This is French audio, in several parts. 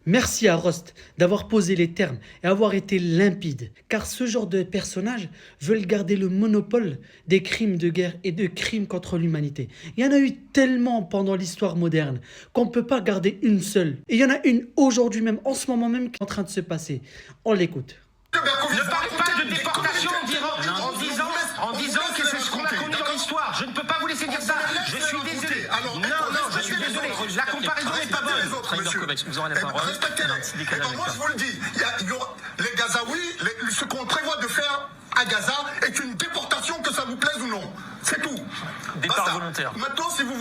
Merci à Rost d'avoir posé les termes et avoir été limpide, car ce genre de personnages veulent garder le monopole des crimes de guerre et de crimes contre l'humanité. Il y en a eu tellement pendant l'histoire moderne qu'on ne peut pas garder une seule. Et il y en a une aujourd'hui même, en ce moment même, qui est en train de se passer. On l'écoute. Ne parlez pas de déportation en disant que c'est ce qu'on a connu dans l'histoire. Je ne peux pas vous laisser dire ça. Je suis désolé. Non, je suis désolé. La comparaison n'est pas bonne. Vous aurez la parole. Moi, je vous le dis, les Gazaouis, ce qu'on prévoit de faire à Gaza est une déportation, que ça vous plaise ou non. C'est tout. Départ volontaire. Maintenant, si vous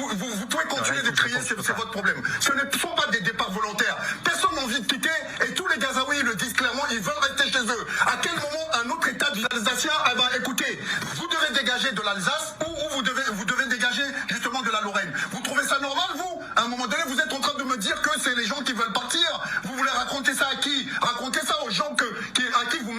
pouvez continuer de crier, c'est votre problème. Ce ne sont pas des départs volontaires. Personne n'a envie de quitter et tous les Gazaouis le disent clairement, ils veulent rester chez eux. À quel moment un autre État de l'Alsacien, eh ben, écoutez, vous devez dégager de l'Alsace ou vous devez dégager justement de la Lorraine. Vous trouvez ça normal, vous? À un moment donné, vous êtes en train de me dire que c'est les gens qui veulent partir. Vous voulez raconter ça à qui? Racontez ça aux gens à qui vous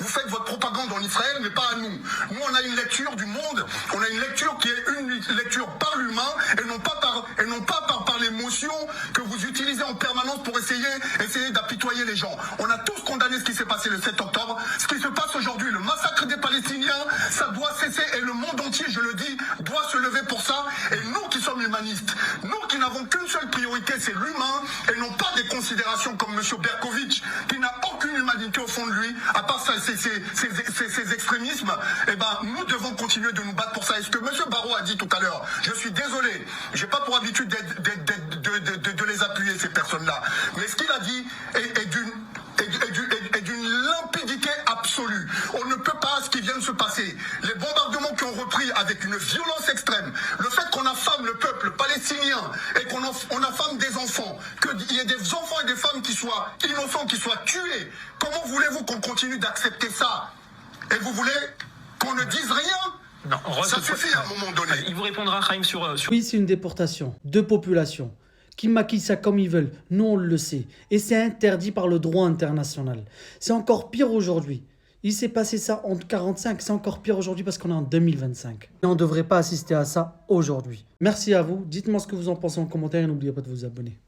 faites votre propagande en Israël, mais pas à nous. Nous, on a une lecture du monde, on a une lecture qui est une lecture par l'humain et non pas par l'émotion que vous utilisez en permanence pour essayer d'apitoyer les gens. On a tous condamné ce qui s'est passé le 7 octobre. Ce qui se passe aujourd'hui, le massacre des Palestiniens, ça doit cesser et le monde entier, je le dis, doit se lever pour ça. Et nous qui sommes humanistes, nous qui n'avons qu'une seule priorité, c'est l'humain et non pas des considérations comme M. Berkovitch, qui n'a aucune humanité au fond de lui, à part ses extrémismes. Eh ben, nous devons continuer de nous battre pour ça. Et ce que M. Barrot a dit tout à l'heure, je suis désolé, j'ai pas pour habitude de les appuyer, ces personnes-là. Mais ce qu'il a dit est d'une limpidité absolue. On ne peut pas, ce qui vient de se passer, les bombardements qui ont repris avec une violence extrême, le fait qu'on affame le peuple palestinien et qu'on affame des enfants, qu'il y ait des enfants et des femmes qui soient innocents, qui soient tués, comment voulez-vous qu'on continue d'accepter ça? Et vous voulez qu'on ne dise rien? Non, ça suffit à un moment donné. Il vous répondra, Chaim, sur... Oui, c'est une déportation de population qui maquillent ça comme ils veulent. Nous, on le sait. Et c'est interdit par le droit international. C'est encore pire aujourd'hui. Il s'est passé ça en 1945. C'est encore pire aujourd'hui parce qu'on est en 2025. Et on ne devrait pas assister à ça aujourd'hui. Merci à vous. Dites-moi ce que vous en pensez en commentaire et n'oubliez pas de vous abonner.